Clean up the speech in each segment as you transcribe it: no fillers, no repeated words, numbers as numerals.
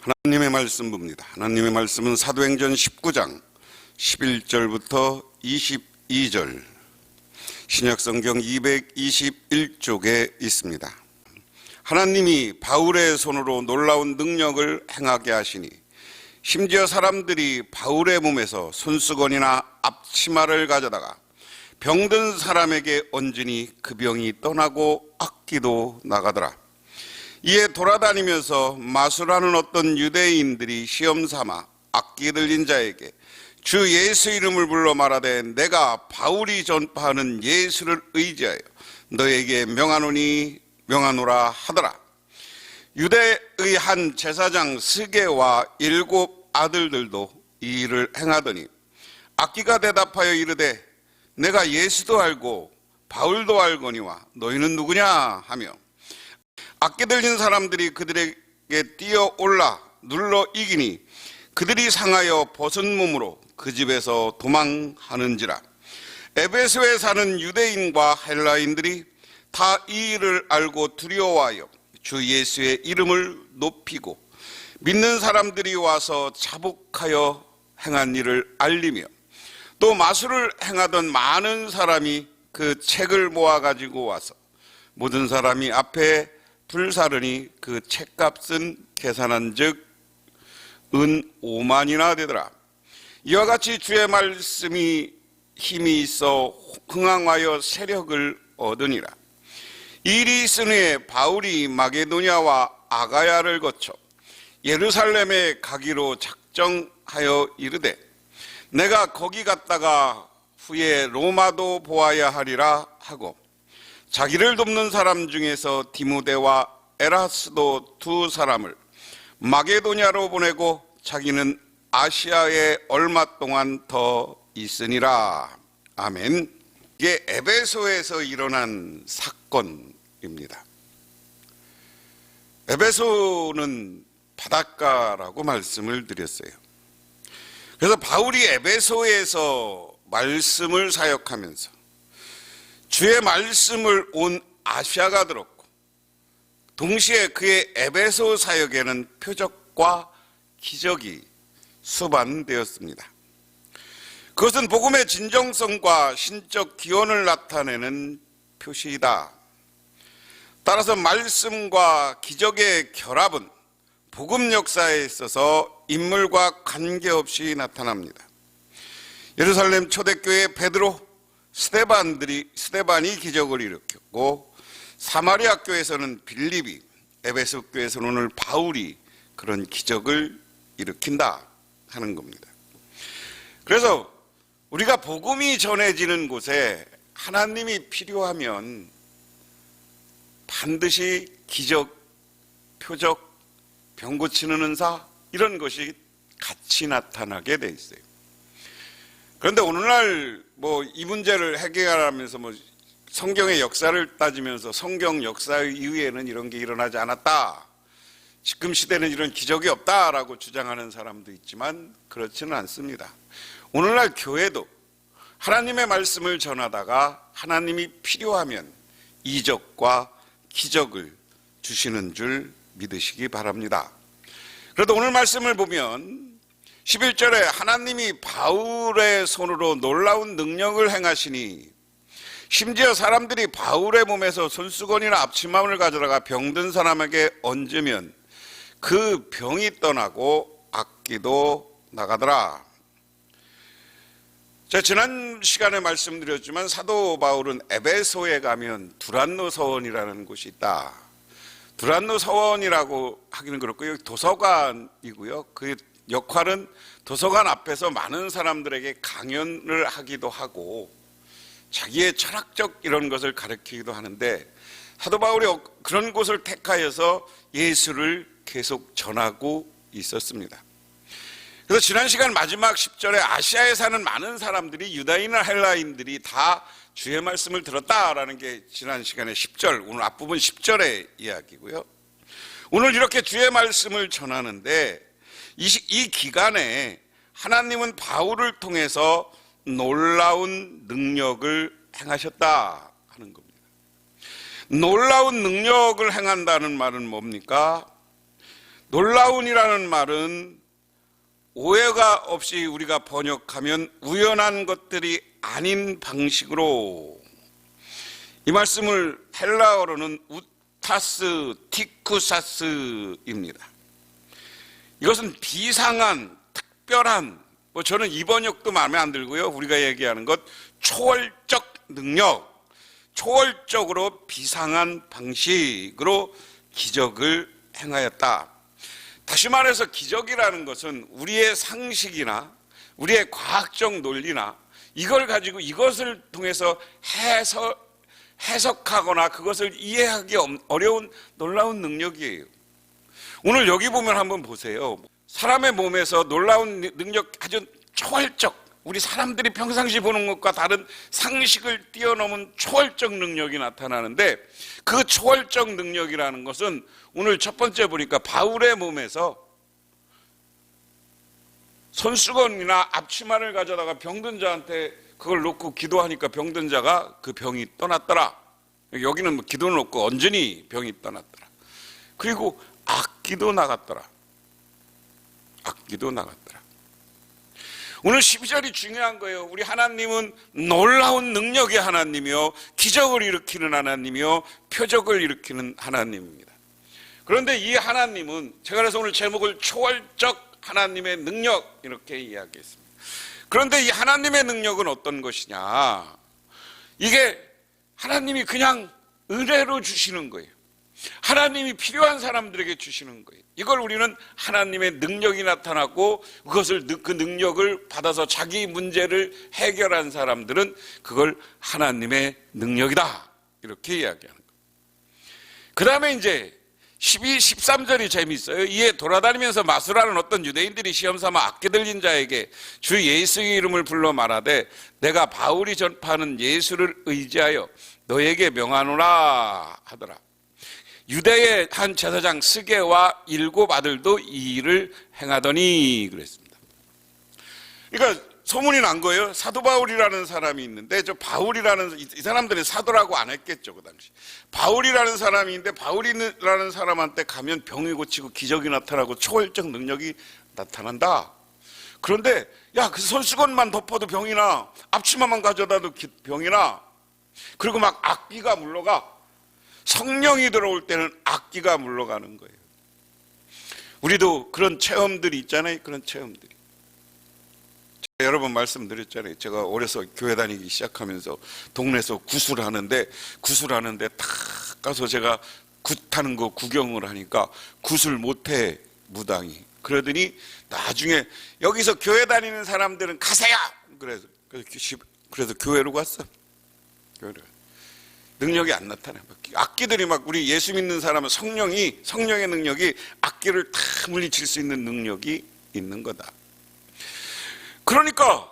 하나님의 말씀 봅니다. 하나님의 말씀은 사도행전 19장 11절부터 22절, 신약성경 221쪽에 있습니다. 하나님이 바울의 손으로 놀라운 능력을 행하게 하시니 심지어 사람들이 바울의 몸에서 손수건이나 앞치마를 가져다가 병든 사람에게 얹으니 그 병이 떠나고 악기도 나가더라. 이에 돌아다니면서 마술하는 어떤 유대인들이 시험삼아 악기 들린 자에게 주 예수 이름을 불러 말하되 내가 바울이 전파하는 예수를 의지하여 너에게 명하노라 하더라. 유대의 한 제사장 스게와 7 아들들도 이 일을 행하더니 악기가 대답하여 이르되 내가 예수도 알고 바울도 알거니와 너희는 누구냐 하며 악기 들린 사람들이 그들에게 뛰어올라 눌러 이기니 그들이 상하여 벗은 몸으로 그 집에서 도망하는지라. 에베소에 사는 유대인과 헬라인들이 다 이 일을 알고 두려워하여 주 예수의 이름을 높이고 믿는 사람들이 와서 자복하여 행한 일을 알리며 또 마술을 행하던 많은 사람이 그 책을 모아가지고 와서 모든 사람이 앞에 불사르니 그 책값은 계산한 즉 은 5만이나 되더라. 이와 같이 주의 말씀이 힘이 있어 흥황하여 세력을 얻으니라. 이 일이 있은 후에 바울이 마게도냐와 아가야를 거쳐 예루살렘에 가기로 작정하여 이르되 내가 거기 갔다가 후에 로마도 보아야 하리라 하고 자기를 돕는 사람 중에서 디모데와 에라스도 2 사람을 마게도냐로 보내고 자기는 아시아에 얼마 동안 더 있으니라. 아멘. 이게 에베소에서 일어난 사건입니다. 에베소는 바닷가라고 말씀을 드렸어요. 그래서 바울이 에베소에서 말씀을 사역하면서 주의 말씀을 온 아시아가 들었고 동시에 그의 에베소 사역에는 표적과 기적이 수반되었습니다. 그것은 복음의 진정성과 신적 기원을 나타내는 표시이다. 따라서 말씀과 기적의 결합은 복음 역사에 있어서 인물과 관계없이 나타납니다. 예루살렘 초대교회 베드로, 스데반이 기적을 일으켰고 사마리아 교회에서는 빌립이, 에베소 교회에서는 오늘 바울이 그런 기적을 일으킨다 하는 겁니다. 그래서 우리가 복음이 전해지는 곳에 하나님이 필요하면 반드시 기적, 표적, 병 고치는 은사 이런 것이 같이 나타나게 돼 있어요. 그런데 오늘날 이 문제를 해결하면서 성경의 역사를 따지면서 성경 역사에 의해는 이런 게 일어나지 않았다, 지금 시대는 이런 기적이 없다라고 주장하는 사람도 있지만 그렇지는 않습니다. 오늘날 교회도 하나님의 말씀을 전하다가 하나님이 필요하면 이적과 기적을 주시는 줄 믿으시기 바랍니다. 그래도 오늘 말씀을 보면 11절에 하나님이 바울의 손으로 놀라운 능력을 행하시니 심지어 사람들이 바울의 몸에서 손수건이나 앞치마를 가져다가 병든 사람에게 얹으면 그 병이 떠나고 악기도 나가더라. 제가 지난 시간에 말씀드렸지만 사도 바울은 에베소에 가면 두란노 서원이라는 곳이 있다. 두란노 서원이라고 하기는 그렇고 여기 도서관이고요. 그 역할은 도서관 앞에서 많은 사람들에게 강연을 하기도 하고 자기의 철학적 이런 것을 가르치기도 하는데 사도 바울이 그런 곳을 택하여서 예수를 계속 전하고 있었습니다. 그래서 지난 시간 마지막 10절에 아시아에 사는 많은 사람들이 유다인이나 헬라인들이 다 주의 말씀을 들었다라는 게 지난 시간에 10절, 오늘 앞부분 10절의 이야기고요. 오늘 이렇게 주의 말씀을 전하는데 이 기간에 하나님은 바울을 통해서 놀라운 능력을 행하셨다 하는 겁니다. 놀라운 능력을 행한다는 말은 뭡니까? 놀라운이라는 말은 오해가 없이 우리가 번역하면 우연한 것들이 아닌 방식으로, 이 말씀을 헬라어로는 우타스 티쿠사스입니다. 이것은 비상한, 특별한, 저는 이 번역도 마음에 안 들고요. 우리가 얘기하는 것 초월적 능력, 초월적으로 비상한 방식으로 기적을 행하였다. 다시 말해서 기적이라는 것은 우리의 상식이나 우리의 과학적 논리나 이걸 가지고 이것을 통해서 해석하거나 그것을 이해하기 어려운 놀라운 능력이에요. 오늘 여기 보면 한번 보세요. 사람의 몸에서 놀라운 능력, 아주 초월적, 우리 사람들이 평상시 보는 것과 다른 상식을 뛰어넘은 초월적 능력이 나타나는데, 그 초월적 능력이라는 것은 오늘 첫 번째 보니까 바울의 몸에서 손수건이나 앞치마를 가져다가 병든 자한테 그걸 놓고 기도하니까 병든 자가 그 병이 떠났더라. 여기는 기도는 없고 온전히 병이 떠났더라. 그리고 악기도 나갔더라. 악기도 나갔더라. 오늘 12절이 중요한 거예요. 우리 하나님은 놀라운 능력의 하나님이요, 기적을 일으키는 하나님이요, 표적을 일으키는 하나님입니다. 그런데 이 하나님은, 제가 그래서 오늘 제목을 초월적 하나님의 능력 이렇게 이야기했습니다. 그런데 이 하나님의 능력은 어떤 것이냐? 이게 하나님이 그냥 은혜로 주시는 거예요. 하나님이 필요한 사람들에게 주시는 거예요. 이걸 우리는 하나님의 능력이 나타나고, 그것을 그 능력을 받아서 자기 문제를 해결한 사람들은 그걸 하나님의 능력이다 이렇게 이야기하는 거예요. 그 다음에 이제 12, 13절이 재미있어요. 이에 돌아다니면서 마술하는 어떤 유대인들이 시험삼아 악기 들린 자에게 주 예수의 이름을 불러 말하되 내가 바울이 전파하는 예수를 의지하여 너에게 명하노라 하더라. 유대의 한 제사장 스게와 7 아들도 이 일을 행하더니 그랬습니다. 그러니까 소문이 난 거예요. 사도 바울이라는 사람이 있는데, 저 바울이라는, 이 사람들은 사도라고 안 했겠죠 그 당시. 바울이라는 사람이 있는데, 바울이라는 사람한테 가면 병이 고치고 기적이 나타나고 초월적 능력이 나타난다. 그런데 야, 그 손수건만 덮어도 병이 나, 앞치마만 가져다도 병이 나, 그리고 막 악기가 물러가. 성령이 들어올 때는 악기가 물러가는 거예요. 우리도 그런 체험들이 있잖아요. 그런 체험들이. 제가 여러 번 말씀드렸잖아요. 제가 어려서 교회 다니기 시작하면서 동네에서 구슬하는데 탁 가서 제가 굿하는 거 구경을 하니까 굿을 못해, 무당이. 그러더니 나중에 여기서 교회 다니는 사람들은 가세요. 그래서 교회로 갔어. 교회로. 능력이 안 나타나. 악기들이 막, 우리 예수 믿는 사람은 성령의 능력이 악기를 다 물리칠 수 있는 능력이 있는 거다. 그러니까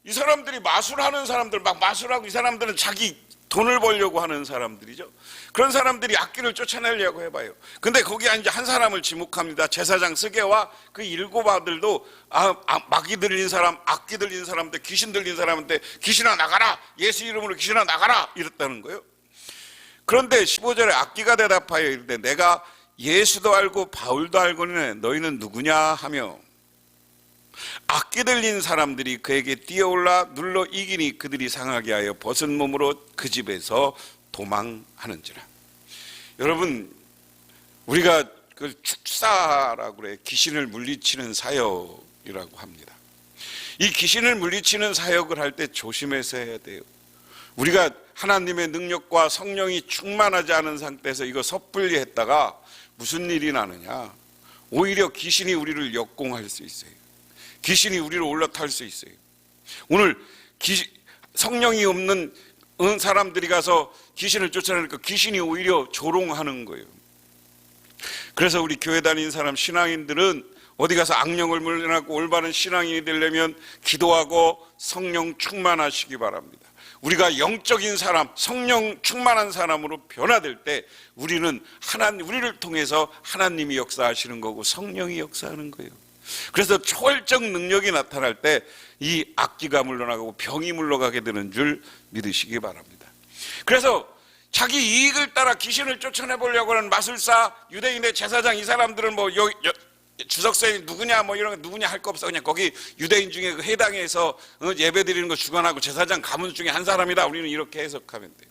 이 사람들이 마술하는 사람들, 막 마술하고, 이 사람들은 자기 돈을 벌려고 하는 사람들이죠. 그런 사람들이 악기를 쫓아내려고 해봐요. 근데 거기 이제 한 사람을 지목합니다. 제사장 스게와 그 7 아들도 마귀 들린 사람, 악기 들린 사람한테, 귀신 들린 사람한테 귀신아 나가라, 예수 이름으로 귀신아 나가라 이랬다는 거예요. 그런데 15절에 악기가 대답하여 이르되 내가 예수도 알고 바울도 알거니와 너희는 누구냐 하며, 악기 들린 사람들이 그에게 뛰어올라 눌러 이기니 그들이 상하게 하여 벗은 몸으로 그 집에서 도망하는지라. 여러분, 우리가 그걸 축사라고 그래. 귀신을 물리치는 사역이라고 합니다. 이 귀신을 물리치는 사역을 할 때 조심해서 해야 돼요. 우리가 하나님의 능력과 성령이 충만하지 않은 상태에서 이거 섣불리 했다가 무슨 일이 나느냐, 오히려 귀신이 우리를 역공할 수 있어요. 귀신이 우리를 올라탈 수 있어요. 오늘 성령이 없는 사람들이 가서 귀신을 쫓아내니까 귀신이 오히려 조롱하는 거예요. 그래서 우리 교회 다니는 사람, 신앙인들은 어디 가서 악령을 물려나고 올바른 신앙인이 되려면 기도하고 성령 충만하시기 바랍니다. 우리가 영적인 사람, 성령 충만한 사람으로 변화될 때 우리는 우리를 통해서 하나님이 역사하시는 거고 성령이 역사하는 거예요. 그래서 초월적 능력이 나타날 때 이 악기가 물러나고 병이 물러가게 되는 줄 믿으시기 바랍니다. 그래서 자기 이익을 따라 귀신을 쫓아내보려고 하는 마술사, 유대인의 제사장, 이 사람들은 주석사님 누구냐 뭐 이런 거 누구냐 할 거 없어. 그냥 거기 유대인 중에 그 회당에서 예배 드리는 거 주관하고 제사장 가문 중에 한 사람이다. 우리는 이렇게 해석하면 돼.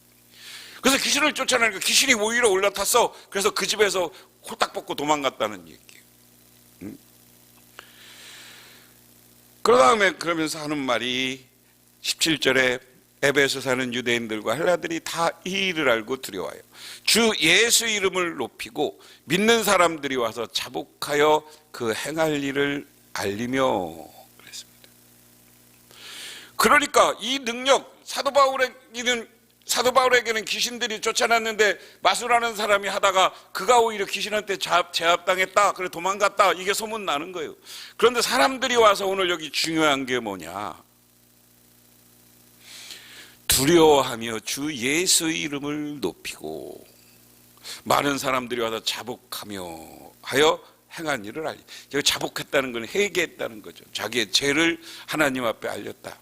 그래서 귀신을 쫓아내니까 귀신이 오히려 올라탔어. 그래서 그 집에서 홀딱 벗고 도망갔다는 얘기예요. 그 다음에 그러면서 하는 말이 17절에 에베소 사는 유대인들과 헬라들이 다 이 일을 알고 두려워해요. 주 예수 이름을 높이고 믿는 사람들이 와서 자복하여 그 행할 일을 알리며 그랬습니다. 그러니까 이 능력, 사도 바울에게는 귀신들이 쫓아났는데 마술하는 사람이 하다가 그가 오히려 귀신한테 제압당했다, 그래 도망갔다, 이게 소문 나는 거예요. 그런데 사람들이 와서 오늘 여기 중요한 게 뭐냐? 두려워하며 주 예수의 이름을 높이고 많은 사람들이 와서 자복하며 하여 행한 일을 알리. 여기 자복했다는 건 회개했다는 거죠. 자기의 죄를 하나님 앞에 알렸다.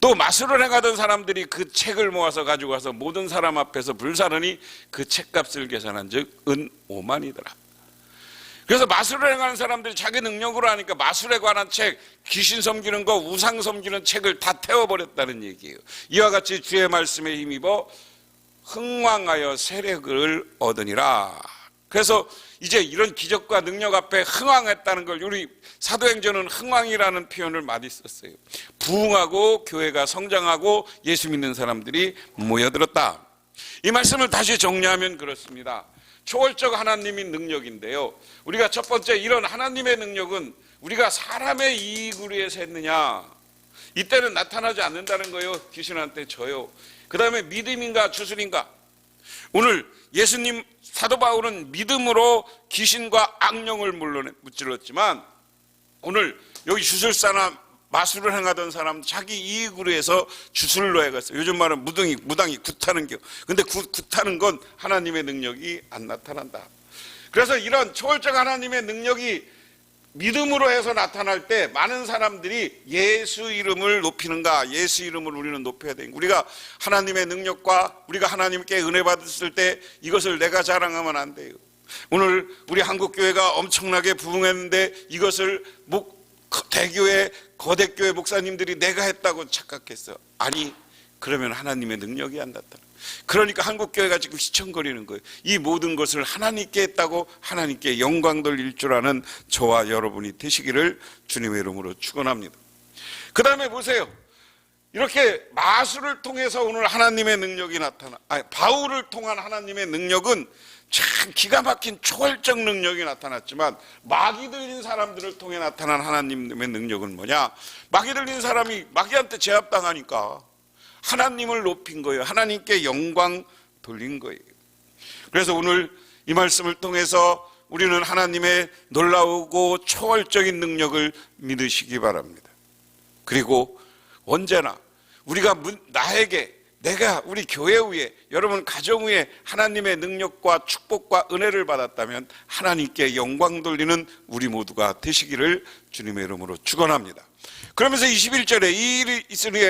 또 마술을 행하던 사람들이 그 책을 모아서 가지고 와서 모든 사람 앞에서 불사르니 그 책값을 계산한 즉 은 5만이더라. 그래서 마술을 행하는 사람들이 자기 능력으로 하니까 마술에 관한 책, 귀신 섬기는 거, 우상 섬기는 책을 다 태워버렸다는 얘기예요. 이와 같이 주의 말씀에 힘입어 흥왕하여 세력을 얻으니라. 그래서 이제 이런 기적과 능력 앞에 흥왕했다는 걸, 우리 사도행전은 흥왕이라는 표현을 많이 썼어요. 부흥하고 교회가 성장하고 예수 믿는 사람들이 모여들었다. 이 말씀을 다시 정리하면 그렇습니다. 초월적 하나님의 능력인데요, 우리가 첫 번째 이런 하나님의 능력은 우리가 사람의 이익을 위해서 했느냐, 이때는 나타나지 않는다는 거예요. 귀신한테 져요. 그 다음에 믿음인가 주술인가. 오늘 예수님, 사도 바울은 믿음으로 귀신과 악령을 무찔렀지만 오늘 여기 주술사나 마술을 행하던 사람 자기 이익으로 해서 주술로 해갔어요. 요즘 말은 무당이 굿하는 겨. 근데 굿하는 건 하나님의 능력이 안 나타난다. 그래서 이런 초월적 하나님의 능력이 믿음으로 해서 나타날 때 많은 사람들이 예수 이름을 높이는가, 예수 이름을 우리는 높여야 돼. 우리가 하나님의 능력과 우리가 하나님께 은혜 받았을 때 이것을 내가 자랑하면 안 돼요. 오늘 우리 한국교회가 엄청나게 부흥했는데 이것을 대교회, 거대교회 목사님들이 내가 했다고 착각했어. 아니, 그러면 하나님의 능력이 안 나타나. 그러니까 한국교회가 지금 시청거리는 거예요. 이 모든 것을 하나님께 했다고 하나님께 영광 돌릴 줄 아는 저와 여러분이 되시기를 주님의 이름으로 축원합니다. 그 다음에 보세요. 이렇게 마술을 통해서 오늘 하나님의 능력이 바울을 통한 하나님의 능력은 참 기가 막힌 초월적 능력이 나타났지만 마귀 들린 사람들을 통해 나타난 하나님의 능력은 뭐냐? 마귀 들린 사람이 마귀한테 제압당하니까 하나님을 높인 거예요. 하나님께 영광 돌린 거예요. 그래서 오늘 이 말씀을 통해서 우리는 하나님의 놀라우고 초월적인 능력을 믿으시기 바랍니다. 그리고 언제나 우리가 내가 우리 교회 위에, 여러분 가정 위에 하나님의 능력과 축복과 은혜를 받았다면 하나님께 영광 돌리는 우리 모두가 되시기를 주님의 이름으로 축원합니다. 그러면서 21절에 이 일이 있으니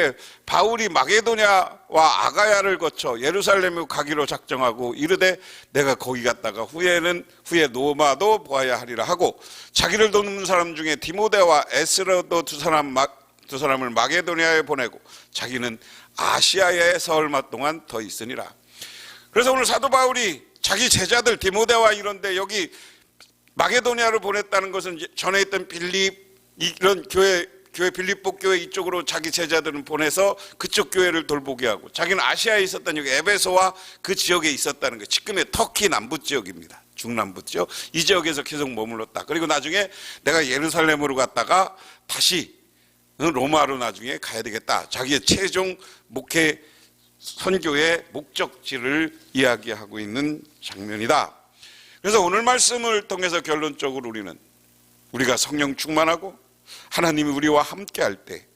바울이 마게도냐와 아가야를 거쳐 예루살렘에 가기로 작정하고 이르되 내가 거기 갔다가 후에 노마도 보아야 하리라 하고 자기를 돕는 사람 중에 디모데와 에스라도 두 사람을 마게도냐에 보내고 자기는 아시아에 사흘 동안 더 있으니라. 그래서 오늘 사도 바울이 자기 제자들 디모데와 이런데 여기 마게도냐를 보냈다는 것은 전에 있던 이런 교회 빌립보 교회 이쪽으로 자기 제자들은 보내서 그쪽 교회를 돌보게 하고 자기는 아시아에 있었던 여기 에베소와 그 지역에 있었다는 거예요. 지금의 터키 남부 지역입니다. 중남부 지역. 이 지역에서 계속 머물렀다. 그리고 나중에 내가 예루살렘으로 갔다가 다시 로마로 나중에 가야 되겠다. 자기의 최종 목회 선교의 목적지를 이야기하고 있는 장면이다. 그래서 오늘 말씀을 통해서 결론적으로 우리가 성령 충만하고 하나님이 우리와 함께 할 때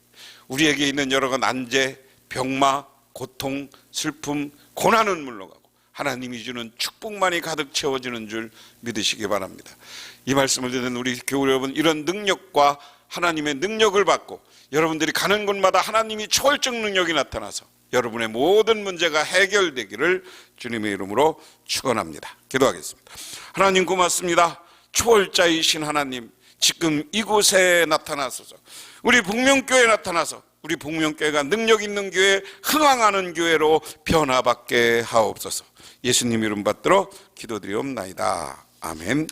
우리에게 있는 여러 난제, 병마, 고통, 슬픔, 고난은 물러가고 하나님이 주는 축복만이 가득 채워지는 줄 믿으시기 바랍니다. 이 말씀을 듣는 우리 교우 여러분, 이런 능력과 하나님의 능력을 받고 여러분들이 가는 곳마다 하나님이 초월적 능력이 나타나서 여러분의 모든 문제가 해결되기를 주님의 이름으로 축원합니다. 기도하겠습니다. 하나님 고맙습니다. 초월자이신 하나님, 지금 이곳에 나타나소서. 우리 북명교회에 나타나서 우리 북명교회가 능력 있는 교회, 흥왕하는 교회로 변화받게 하옵소서. 예수님 이름 받들어 기도드리옵나이다. 아멘.